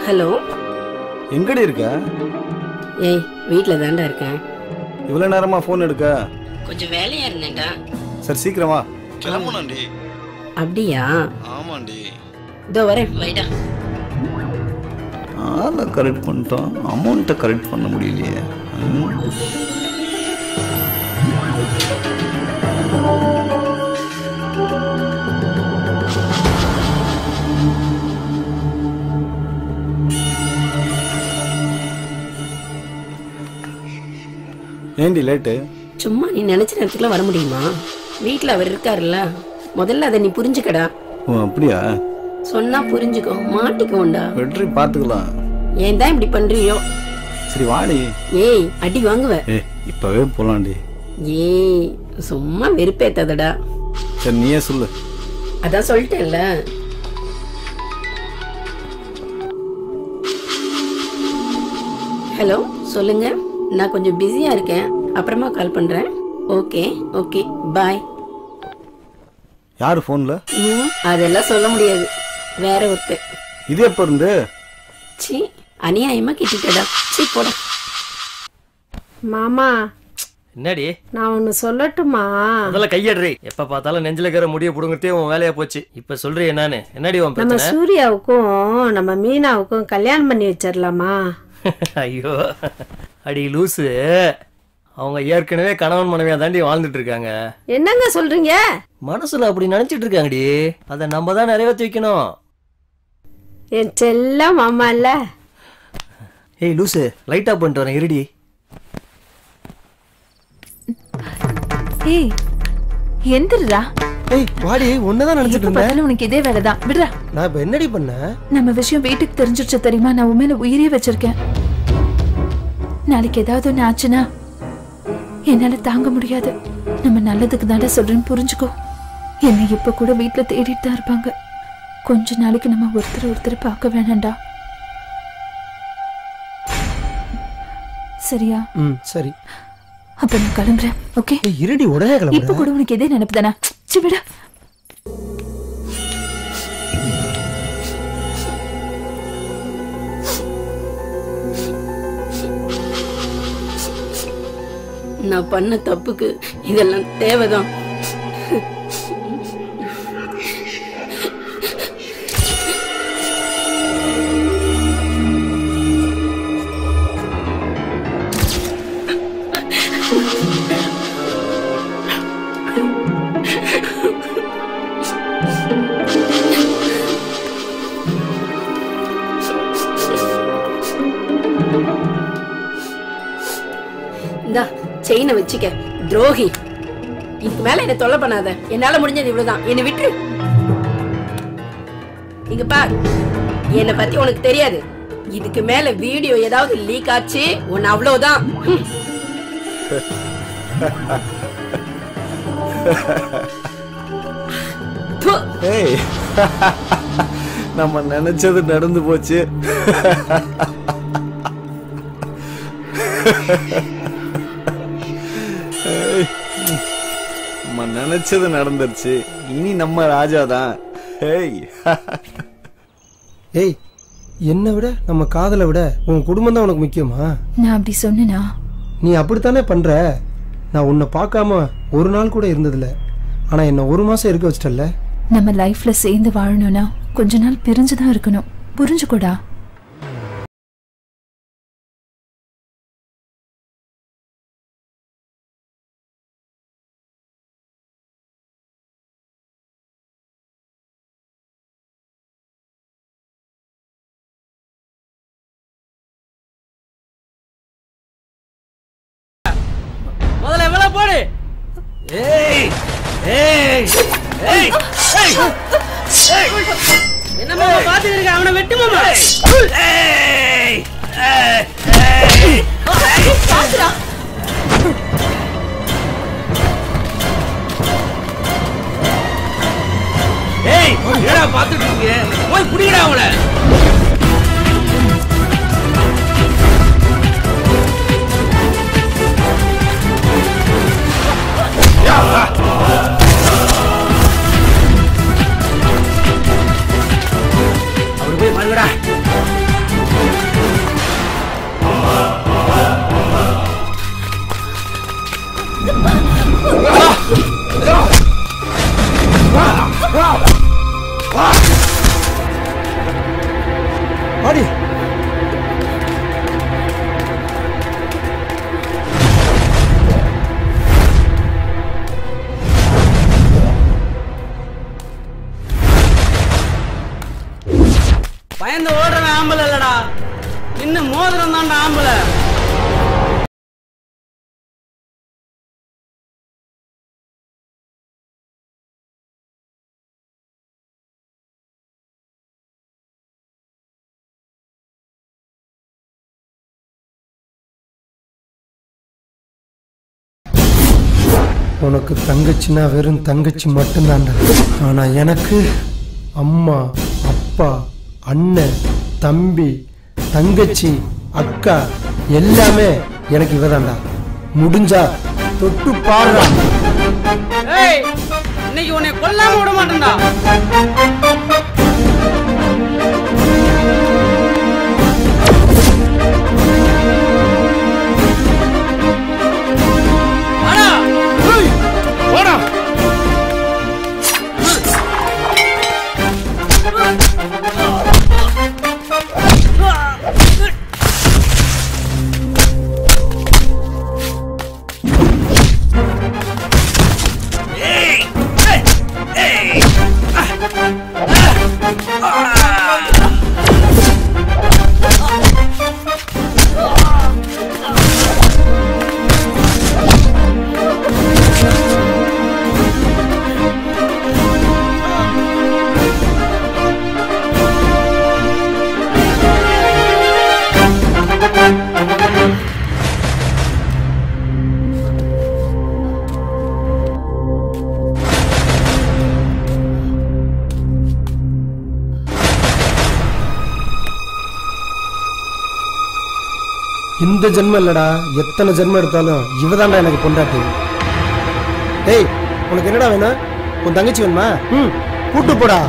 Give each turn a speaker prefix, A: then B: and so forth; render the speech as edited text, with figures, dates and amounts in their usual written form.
A: Hello,
B: எங்கடி இருக்க?
A: ஏய் வீட்டில் தாண்டா இருக்கேன்.
B: இவ்வளோ நேரமா ஃபோன் எடுக்க?
A: கொஞ்சம் வேலையா இருந்தேன்டா.
B: சரி சீக்கிரமா கிளம்பணும்டி.
A: அப்படியா?
B: ஆமாண்டி.
A: இதோ வரேன், வைடா.
B: ஆளை கரெக்ட் பண்ணிட்டோம், அமௌண்ட்டை கரெக்ட் பண்ண முடியலையே. ஏண்டி லேட்டு?
A: சும்மா நீ நினைச்ச நேரத்துக்குலாம் வர முடியுமா? வீட்டில் அவர் இருக்காருல்ல, முதல்ல அதை நீ புரிஞ்சுக்கடா.
B: ஓ அப்படியா?
A: சொன்னா புரிஞ்சுக்கோ, மாட்டிக்கோண்டா.
B: வெற்றி பார்த்துக்கலாம்.
A: ஏன் தான் இப்படி பண்றியோ?
B: சரி வாடி.
A: ஏய் அடி வாங்குவ.
B: இப்பவே போலாண்டி.
A: ஏய் சும்மா வெறுப்பேத்தாதடா.
B: சரி நீயே சொல்லு.
A: அதான் சொல்லிட்டேன்ல. ஹலோ சொல்லுங்க. நான் கொஞ்சம் பிஸியா இருக்கேன், அப்புறமா கால் பண்றேன். Okay okay bye.
B: யாரு போன்ல?
A: அதெல்லாம் சொல்ல முடியாது, வேற ஒருத்தர்.
B: இது எப்ப இருந்து?
A: சி அநியாயமா கிட்டிட்டடா. சி போட.
C: மாமா
D: என்னடி?
C: நான் ஒன்னு சொல்லட்டுமா?
D: அதெல்லாம் கையடுறி. எப்ப பார்த்தாலும் நெஞ்சில இருக்கிற முடிய புடுங்கறதே உன் வேலையா போச்சு. இப்ப சொல்றே நானு. என்னடி உன்
C: நம்ம
D: பிரச்சனை?
C: சூர்யாவுக்கும் நம்ம மீனாவுக்கும் கல்யாணம் பண்ணி வச்சிடலாமா?
D: ஐயோ அடி லூசு, அவங்க ஏற்கனவே கணவன் மனைவியா தாண்டி வாழ்ந்துட்டு இருக்காங்க.
C: என்னங்க சொல்றீங்க?
D: மனசுல அப்படி நினைச்சிட்டு இருக்காங்கடி, அதை நம்ம தான் நிறைவேற்றி வைக்கணும்.
C: என் செல்ல மாமா இல்ல.
D: ஏய் லூசு, லைட் ஆஃப் பண்ணிட்டு வரேன் இருடி.
E: ஏய் எந்திரடா.
D: ஏய் வாடி, ஒன்னதான் நினைச்சிட்டு இருந்தேன்.
E: உனக்கு இதே வேலைதான், விடுறா.
D: நான் இப்ப என்னடி பண்ணேன்?
E: நம்ம விஷயம் வீட்டுக்கு தெரிஞ்சிருச்சு தெரியுமா? நான் உண்மையில உயிரே வச்சிருக்கேன். நாளைக்கு ஏதாவது ஒன்று ஆச்சுன்னா என்னால தாங்க முடியாது. நம்ம நல்லதுக்கு தாண்டா சொல்றேன்னு புரிஞ்சுக்கோ. என்னை இப்ப கூட வீட்டுல தேடிட்டு தான் இருப்பாங்க. கொஞ்ச நாளைக்கு நம்ம ஒருத்தர் பார்க்க வேணாண்டா, சரியா?
D: சரி.
E: அப்ப நான் கிளம்புறேன். ஓகே
D: இருடி, உடனே கிளம்பு.
E: இப்ப கூட உனக்கு எதே நினைப்பு தானே? விட.
A: நான் பண்ண தப்புக்கு இதெல்லாம் தேவைதான். இந்தா செயினை வச்சுக்க, துரோகி. இதுக்கு மேல என்ன தொல்லை பண்ணாத. என்னால முடிஞ்சது இவ்வளவுதான், என்னை விட்டு. இங்க பார், என்னை பத்தி உனக்கு தெரியாது. இதுக்கு மேல வீடியோ ஏதாவது லீக் ஆச்சு உன்னை அவ்வளவுதான்.
B: ஏய் நம்ம நினைச்சது நடந்து போச்சு. நம்ம நினைச்சது நடந்துருச்சு, இனி நம்ம ராஜாதான். ஏய்
F: ஏய், என்னை விட நம்ம காதலை விட உன் குடும்பம் தான் உனக்கு முக்கியமா?
E: நான் அப்படி சொன்னா
F: நீ அப்படித்தானே பண்ற. நான் உன்னை பார்க்காம ஒரு நாள் கூட இருந்ததில்ல, ஆனா என்ன ஒரு மாசம் இருக்க வச்சிட்டல்ல.
E: நம்ம லைஃப்ல சேர்ந்து வாழணும்னா கொஞ்ச நாள் பிரிஞ்சுதான் இருக்கணும், புரிஞ்சுக்கூடா?
D: முதல்ல எவ்வளவு போடு. ஏய் ஏய் ஏய் ஏய்
A: என்னமா பாத்துட்டு இருக்க? அவனை வெட்டு மாமா.
D: ஏய் ஏய்
E: பாத்துடா.
D: ஏய் என்னடா பாத்துட்டு இருக்கீங்க? போய் புடிங்கடா அவளை.
G: பயந்து ஓடுறவன் ஆம்பளை இல்லடா, இன்னும் மோதிரம் தான்டா ஆம்பளை.
F: உனக்கு தங்கச்சின்னா வெறும் தங்கச்சி மட்டும்தான்டா. ஆனா எனக்கு அம்மா, அப்பா, அண்ணன், தம்பி, தங்கச்சி, அக்கா எல்லாமே எனக்கு இவதான்டா. முடிஞ்சா தொட்டு பாடுறா.
G: ஏய், இன்னைக்கு உன்னை கொல்லாம விட மாட்டேன்டா.
F: இந்த ஜென்மம் இல்லடா, எத்தனை ஜென்மம் எடுத்தாலும் இவதான்டா எனக்கு பொண்டாட்டி. டேய், உனக்கு என்னடா வேணும்? உன் தங்கச்சி வேணுமா? கூட்டு போடா.